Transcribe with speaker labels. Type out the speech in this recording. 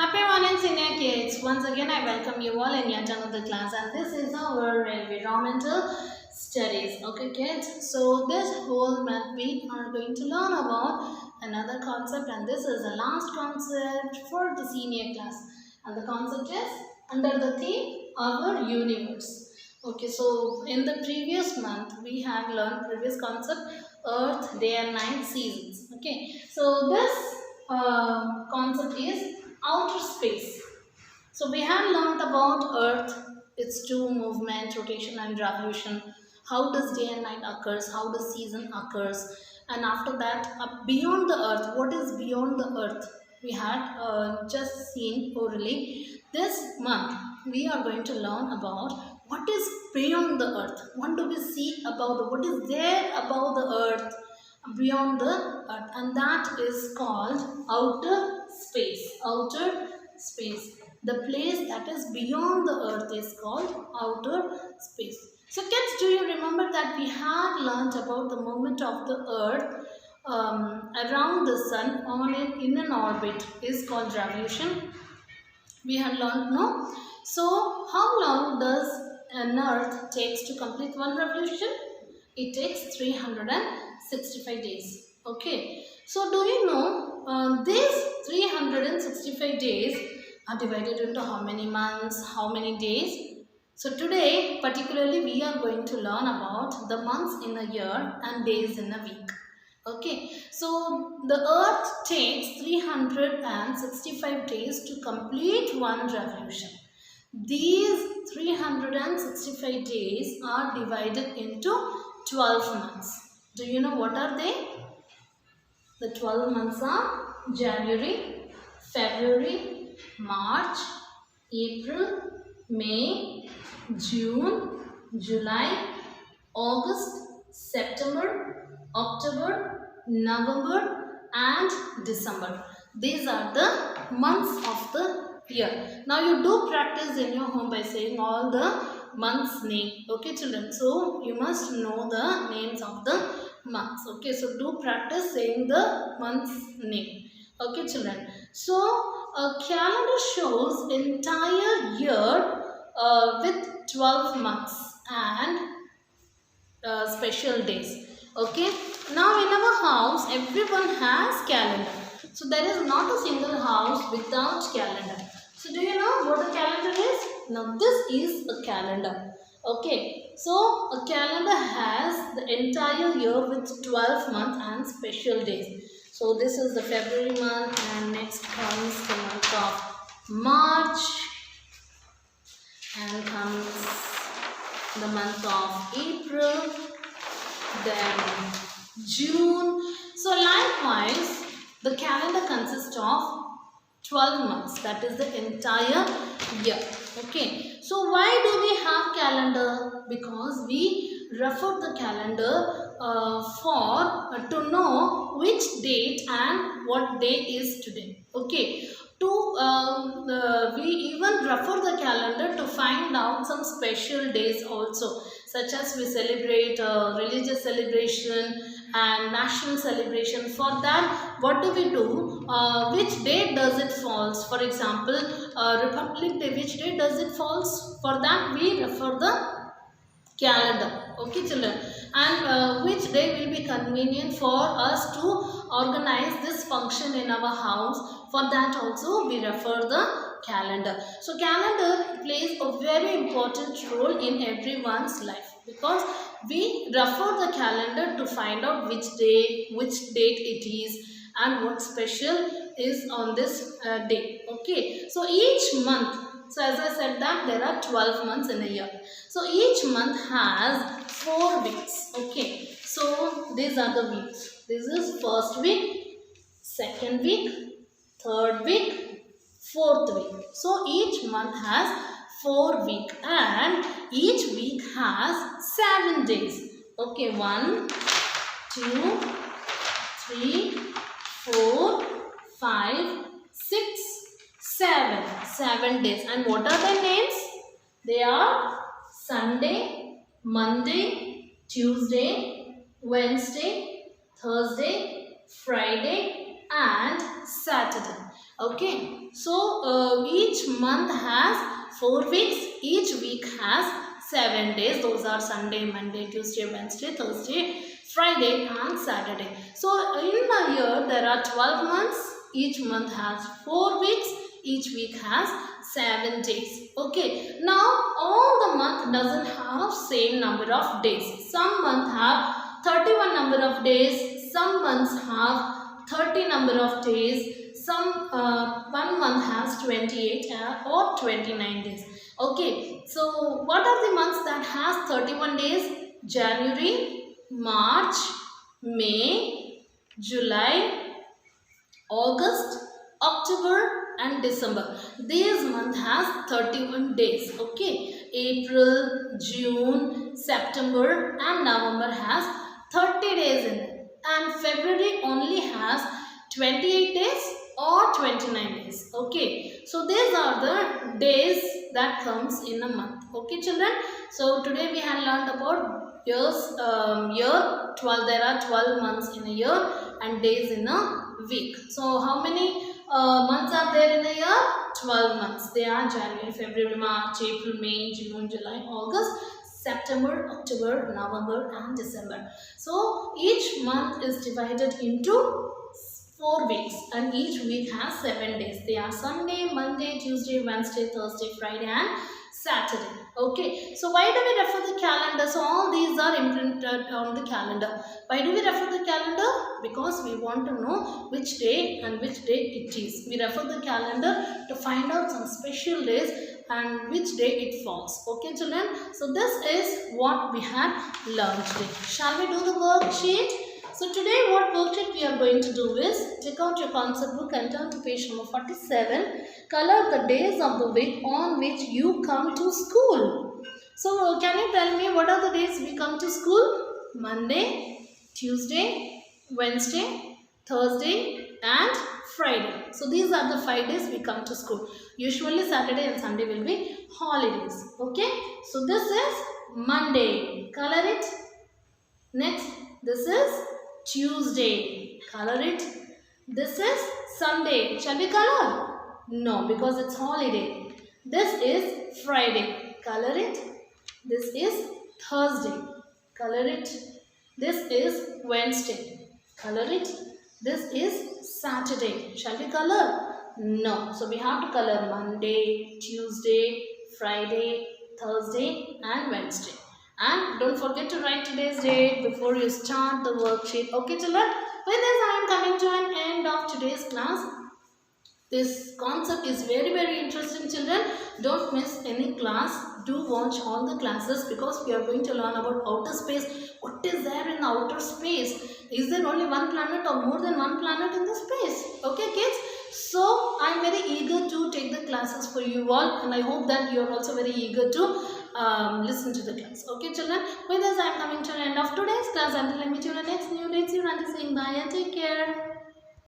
Speaker 1: Happy morning, senior kids. Once again, I welcome you all in yet another class, and this is our environmental studies. Okay, kids. So this whole month we are going to learn about another concept, and this is the last concept for the senior class. And the concept is under the theme our universe. Okay, so in the previous month we have learned previous concept Earth, day and night seasons. Okay, so this concept is outer space. So we have learned about Earth, its two movement, rotation and revolution. How does day and night occurs? How does season occurs? And after that, beyond the Earth, what is beyond the Earth? We had just seen orally. This month, we are going to learn about what is beyond the Earth. What do we see about what is there above the Earth? Beyond the earth, and that is called outer space. The place that is beyond the earth is called outer space. So kids, do you remember that we had learnt about the movement of the earth around the sun on in an orbit is called revolution? We had learned, no? So how long does an earth takes to complete one revolution? It takes 365 days. Okay, so do you know these 365 days are divided into how many months, how many days? So today particularly we are going to learn about the months in a year and days in a week. Okay, so the earth takes 365 days to complete one revolution. These 365 days are divided into 12 months. Do you know what are they? The 12 months are January, February, March, April, May, June, July, August, September, October, November and December. These are the months of the year. Now you do practice in your home by saying all the months name. Okay children, so you must know the names of the months. Okay, so do practice saying the month's name. Okay children, so a calendar shows entire year with 12 months and special days. Okay, now in our house everyone has calendar, so there is not a single house without calendar. So do you know what a calendar is? Now this is a calendar. Okay, so a calendar has the entire year with 12 months and special days. So this is the February month, and next comes the month of March, and comes the month of April, then June. So likewise, the calendar consists of 12 months, that is the entire year. Okay, so why do we have calendar? Because we refer the calendar for to know which date and what day is today. Okay, we even refer the calendar to find out some special days also, such as we celebrate religious celebration and national celebration. For that, what do we do? Which date does it falls? For example, Republic Day, which day does it falls? For that, we refer the calendar. Okay children, and which day will be convenient for us to organize this function in our house? For that also we refer the calendar. So calendar plays a very important role in everyone's life, because we refer the calendar to find out which day, which date it is, and what special is on this day. Okay, so each month, so as I said that there are 12 months in a year. So each month has 4 weeks. Okay, so these are the weeks. This is first week, second week, third week, fourth week. So each month has 4 weeks, and each week has 7 days. Okay, 1, 2, 3, 4, 5, 6, 7 days. And what are their names? They are Sunday, Monday, Tuesday, Wednesday, Thursday, Friday and Saturday. Okay, so each month has 4 weeks. Each week has 7 days. Those are Sunday, Monday, Tuesday, Wednesday, Thursday, Friday and Saturday. So in a year there are 12 months. Each month has 4 weeks. Each week has 7 days. Okay, now all the month doesn't have same number of days. Some months have 31 number of days. Some months have 30 number of days. Some one month has 28 or 29 days. Okay, so what are the months that has 31 days? January, March, May, July, August, October and December. These month has 31 days. Okay, April, June, September and November has 30 days in it, and February only has 28 days or 29 days. Okay, so these are the days that comes in a month. Okay children, so today we have learned about year 12. There are 12 months in a year and days in a week. So how many months are there in a year? 12 months. They are January, February, March, April, May, June, July, August, September, October, November and December. So each month is divided into 4 weeks and each week has 7 days. They are Sunday, Monday, Tuesday, Wednesday, Thursday, Friday and Saturday. Okay, so why do we refer the calendar? So all these are imprinted on the calendar. Why do we refer the calendar? Because we want to know which day and which day it is. We refer the calendar to find out some special days and which day it falls. Okay children, so this is what we have learned today. Shall we do the worksheet? So today what worksheet we are going to do is take out your concept book and turn to page number 47. Color the days of the week on which you come to school. So can you tell me what are the days we come to school? Monday, Tuesday, Wednesday, Thursday and Friday. So these are the 5 days we come to school. Usually Saturday and Sunday will be holidays. Okay. So this is Monday. Color it. Next, this is Tuesday. Color it. This is Sunday. Shall we color? No, because it's holiday. This is Friday. Color it. This is Thursday. Color it. This is Wednesday. Color it. This is Saturday. Shall we color? No. So we have to color Monday, Tuesday, Friday, Thursday and Wednesday. And don't forget to write today's date before you start the worksheet. Okay children? With this I am coming to an end of today's class. This concept is very interesting children. Don't miss any class. Do watch all the classes because we are going to learn about outer space. What is there in the outer space? Is there only one planet or more than one planet in the space? Okay kids? So I am very eager to take the classes for you all and I hope that you are also very eager to listen to the class. Okay children? With this I am coming to an end of today's class. Until I meet you in the next new day. See you and saying bye and take care.